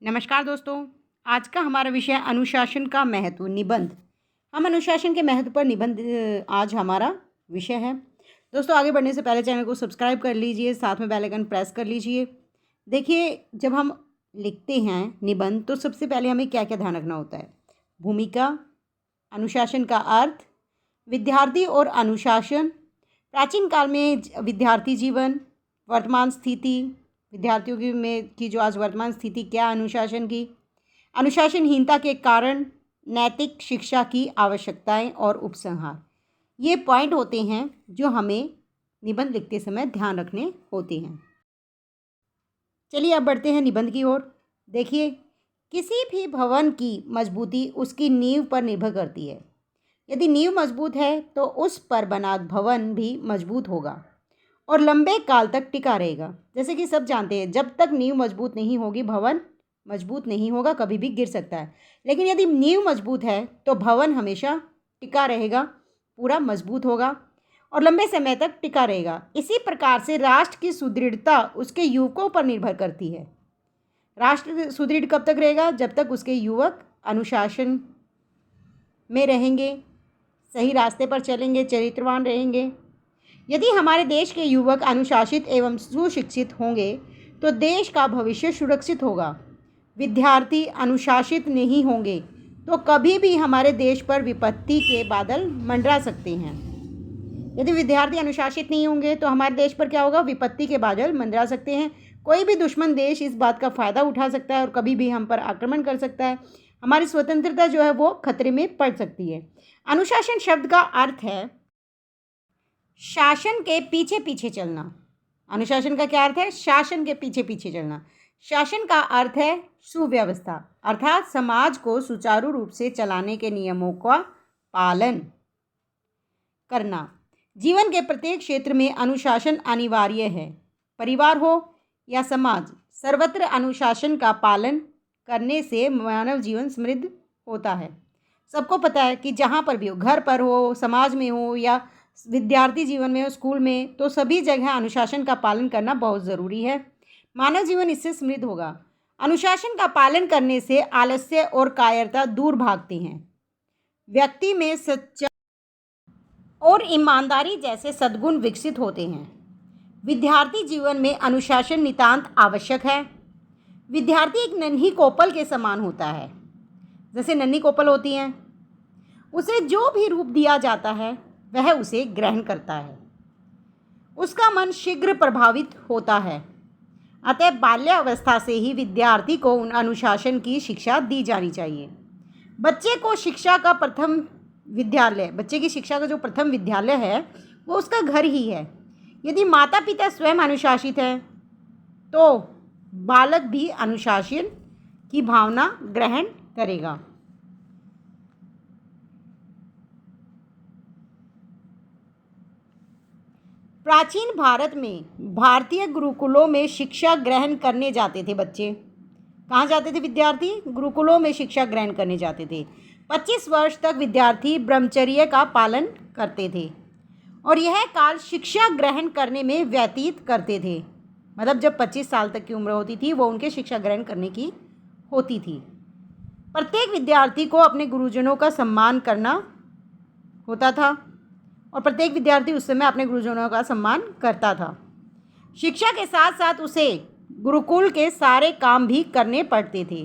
नमस्कार दोस्तों। आज का हमारा विषय अनुशासन का महत्व निबंध। हम अनुशासन के महत्व पर निबंध आज हमारा विषय है। दोस्तों, आगे बढ़ने से पहले चैनल को सब्सक्राइब कर लीजिए, साथ में बेल आइकन प्रेस कर लीजिए। देखिए, जब हम लिखते हैं निबंध तो सबसे पहले हमें क्या क्या ध्यान रखना होता है। भूमिका, अनुशासन का अर्थ, विद्यार्थी और अनुशासन, प्राचीन काल में विद्यार्थी जीवन, वर्तमान स्थिति, विद्यार्थियों की जो आज वर्तमान स्थिति क्या अनुशासन की, अनुशासनहीनता के कारण, नैतिक शिक्षा की आवश्यकताएं और उपसंहार। ये पॉइंट होते हैं जो हमें निबंध लिखते समय ध्यान रखने होते हैं। चलिए अब बढ़ते हैं निबंध की ओर। देखिए, किसी भी भवन की मजबूती उसकी नींव पर निर्भर करती है। यदि नींव मजबूत है तो उस पर बना भवन भी मजबूत होगा और लंबे काल तक टिका रहेगा। जैसे कि सब जानते हैं, जब तक नींव मजबूत नहीं होगी भवन मजबूत नहीं होगा, कभी भी गिर सकता है। लेकिन यदि नींव मजबूत है तो भवन हमेशा टिका रहेगा, पूरा मजबूत होगा और लंबे समय तक टिका रहेगा। इसी प्रकार से राष्ट्र की सुदृढ़ता उसके युवकों पर निर्भर करती है। राष्ट्र सुदृढ़ कब तक रहेगा? जब तक उसके युवक अनुशासन में रहेंगे, सही रास्ते पर चलेंगे, चरित्रवान रहेंगे। यदि हमारे देश के युवक अनुशासित एवं सुशिक्षित होंगे तो देश का भविष्य सुरक्षित होगा। विद्यार्थी अनुशासित नहीं होंगे तो कभी भी हमारे देश पर विपत्ति के बादल मंडरा सकते हैं। यदि विद्यार्थी अनुशासित नहीं होंगे तो हमारे देश पर क्या होगा? विपत्ति के बादल मंडरा सकते हैं। कोई भी दुश्मन देश इस बात का फ़ायदा उठा सकता है और कभी भी हम पर आक्रमण कर सकता है। हमारी स्वतंत्रता जो है वो खतरे में पड़ सकती है। अनुशासन शब्द का अर्थ है शासन के पीछे पीछे चलना। अनुशासन का क्या अर्थ है? शासन के पीछे पीछे चलना। शासन का अर्थ है सुव्यवस्था, अर्थात समाज को सुचारू रूप से चलाने के नियमों का पालन करना। जीवन के प्रत्येक क्षेत्र में अनुशासन अनिवार्य है। परिवार हो या समाज, सर्वत्र अनुशासन का पालन करने से मानव जीवन समृद्ध होता है। सबको पता है कि जहाँ पर भी हो, घर पर हो, समाज में हो या विद्यार्थी जीवन में हो, स्कूल में, तो सभी जगह अनुशासन का पालन करना बहुत ज़रूरी है। मानव जीवन इससे समृद्ध होगा। अनुशासन का पालन करने से आलस्य और कायरता दूर भागते हैं। व्यक्ति में सच्चाई और ईमानदारी जैसे सद्गुण विकसित होते हैं। विद्यार्थी जीवन में अनुशासन नितांत आवश्यक है। विद्यार्थी एक नन्ही कोपल के समान होता है। जैसे नन्ही कोपल होती हैं, उसे जो भी रूप दिया जाता है वह उसे ग्रहण करता है। उसका मन शीघ्र प्रभावित होता है। अतः बाल्यावस्था से ही विद्यार्थी को उन अनुशासन की शिक्षा दी जानी चाहिए। बच्चे की शिक्षा का जो प्रथम विद्यालय है वो उसका घर ही है। यदि माता पिता स्वयं अनुशासित हैं तो बालक भी अनुशासन की भावना ग्रहण करेगा। प्राचीन भारत में भारतीय गुरुकुलों में शिक्षा ग्रहण करने जाते थे बच्चे। कहाँ जाते थे विद्यार्थी? गुरुकुलों में शिक्षा ग्रहण करने जाते थे। 25 वर्ष तक विद्यार्थी ब्रह्मचर्य का पालन करते थे और यह काल शिक्षा ग्रहण करने में व्यतीत करते थे। मतलब जब 25 साल तक की उम्र होती थी वो उनके शिक्षा ग्रहण करने की होती थी। प्रत्येक विद्यार्थी को अपने गुरुजनों का सम्मान करना होता था और प्रत्येक विद्यार्थी उस समय अपने गुरुजनों का सम्मान करता था। शिक्षा के साथ साथ उसे गुरुकुल के सारे काम भी करने पड़ते थे।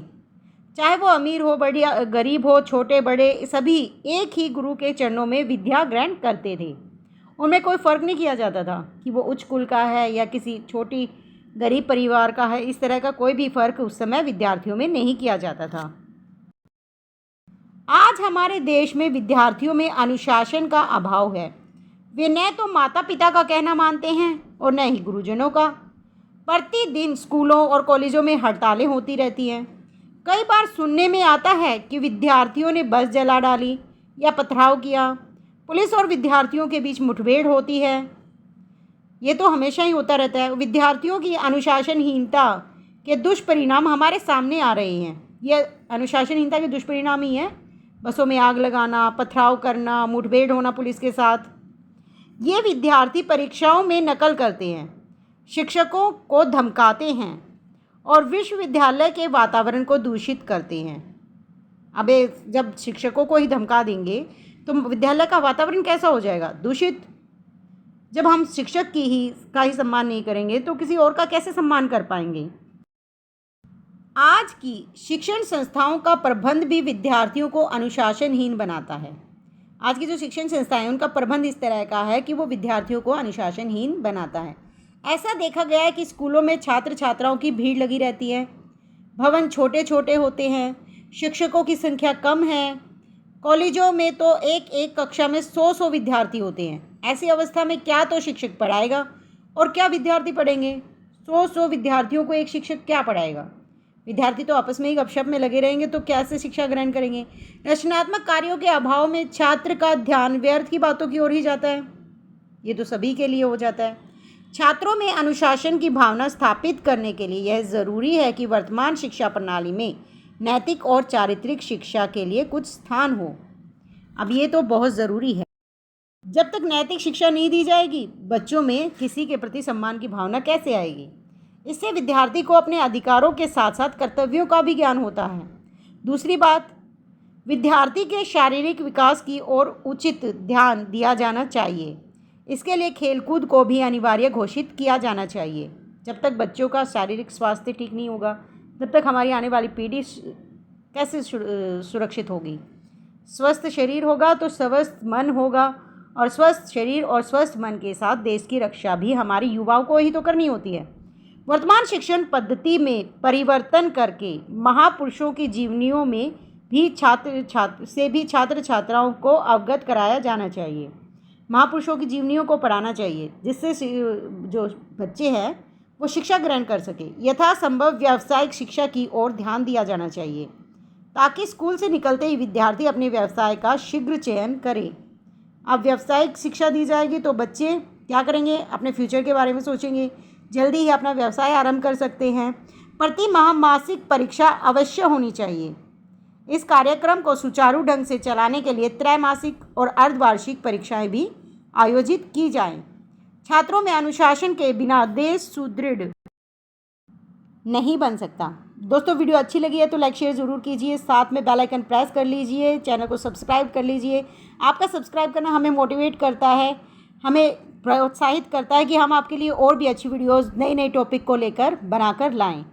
चाहे वो अमीर हो, बढ़िया गरीब हो, छोटे बड़े, सभी एक ही गुरु के चरणों में विद्या ग्रहण करते थे। उनमें कोई फ़र्क नहीं किया जाता था कि वो उच्च कुल का है या किसी छोटी गरीब परिवार का है। इस तरह का कोई भी फ़र्क उस समय विद्यार्थियों में नहीं किया जाता था। आज हमारे देश में विद्यार्थियों में अनुशासन का अभाव है। वे न तो माता पिता का कहना मानते हैं और न ही गुरुजनों का। प्रतिदिन स्कूलों और कॉलेजों में हड़तालें होती रहती हैं। कई बार सुनने में आता है कि विद्यार्थियों ने बस जला डाली या पथराव किया। पुलिस और विद्यार्थियों के बीच मुठभेड़ होती है। ये तो हमेशा ही होता रहता है। विद्यार्थियों की अनुशासनहीनता के दुष्परिणाम हमारे सामने आ रहे हैं। ये अनुशासनहीनता के दुष्परिणाम ही हैं। बसों में आग लगाना, पथराव करना, मुठभेड़ होना पुलिस के साथ। ये विद्यार्थी परीक्षाओं में नकल करते हैं, शिक्षकों को धमकाते हैं और विश्वविद्यालय के वातावरण को दूषित करते हैं। अब जब शिक्षकों को ही धमका देंगे तो विद्यालय का वातावरण कैसा हो जाएगा? दूषित। जब हम शिक्षक का ही सम्मान नहीं करेंगे तो किसी और का कैसे सम्मान कर पाएंगे? आज की शिक्षण संस्थाओं का प्रबंध भी विद्यार्थियों को अनुशासनहीन बनाता है। आज की जो शिक्षण संस्थाएं उनका प्रबंध इस तरह का है कि वो विद्यार्थियों को अनुशासनहीन बनाता है। ऐसा देखा गया है कि स्कूलों में छात्र छात्राओं की भीड़ लगी रहती है, भवन छोटे छोटे होते हैं, शिक्षकों की संख्या कम है। कॉलेजों में तो एक एक कक्षा में 100 विद्यार्थी होते हैं। ऐसी अवस्था में क्या तो शिक्षक पढ़ाएगा और क्या विद्यार्थी पढ़ेंगे? 100 विद्यार्थियों को एक शिक्षक क्या पढ़ाएगा? विद्यार्थी तो आपस में ही गपशप में लगे रहेंगे, तो कैसे शिक्षा ग्रहण करेंगे? रचनात्मक कार्यों के अभाव में छात्र का ध्यान व्यर्थ की बातों की ओर ही जाता है। ये तो सभी के लिए हो जाता है। छात्रों में अनुशासन की भावना स्थापित करने के लिए यह ज़रूरी है कि वर्तमान शिक्षा प्रणाली में नैतिक और चारित्रिक शिक्षा के लिए कुछ स्थान हो। अब ये तो बहुत ज़रूरी है। जब तक नैतिक शिक्षा नहीं दी जाएगी, बच्चों में किसी के प्रति सम्मान की भावना कैसे आएगी? इससे विद्यार्थी को अपने अधिकारों के साथ साथ कर्तव्यों का भी ज्ञान होता है। दूसरी बात, विद्यार्थी के शारीरिक विकास की ओर उचित ध्यान दिया जाना चाहिए। इसके लिए खेलकूद को भी अनिवार्य घोषित किया जाना चाहिए। जब तक बच्चों का शारीरिक स्वास्थ्य ठीक नहीं होगा, तब तक हमारी आने वाली पीढ़ी कैसे सुरक्षित होगी? स्वस्थ शरीर होगा तो स्वस्थ मन होगा, और स्वस्थ शरीर और स्वस्थ मन के साथ देश की रक्षा भी हमारे युवाओं को ही तो करनी होती है। वर्तमान शिक्षण पद्धति में परिवर्तन करके महापुरुषों की जीवनियों में भी छात्र छात्राओं को अवगत कराया जाना चाहिए। महापुरुषों की जीवनियों को पढ़ाना चाहिए, जिससे जो बच्चे हैं वो शिक्षा ग्रहण कर सके। यथासंभव व्यावसायिक शिक्षा की ओर ध्यान दिया जाना चाहिए, ताकि स्कूल से निकलते ही विद्यार्थी अपने व्यवसाय का शीघ्र चयन करे। अब व्यावसायिक शिक्षा दी जाएगी तो बच्चे क्या करेंगे? अपने फ्यूचर के बारे में सोचेंगे, जल्दी ही अपना व्यवसाय आरंभ कर सकते हैं। प्रति माह मासिक परीक्षा अवश्य होनी चाहिए। इस कार्यक्रम को सुचारू ढंग से चलाने के लिए त्रैमासिक और अर्धवार्षिक परीक्षाएं भी आयोजित की जाएं। छात्रों में अनुशासन के बिना देश सुदृढ़ नहीं बन सकता। दोस्तों, वीडियो अच्छी लगी है तो लाइक शेयर ज़रूर कीजिए, साथ में बेल आइकन प्रेस कर लीजिए, चैनल को सब्सक्राइब कर लीजिए। आपका सब्सक्राइब करना हमें मोटिवेट करता है, हमें प्रोत्साहित करता है कि हम आपके लिए और भी अच्छी वीडियोस नए नए टॉपिक को लेकर बनाकर लाएं।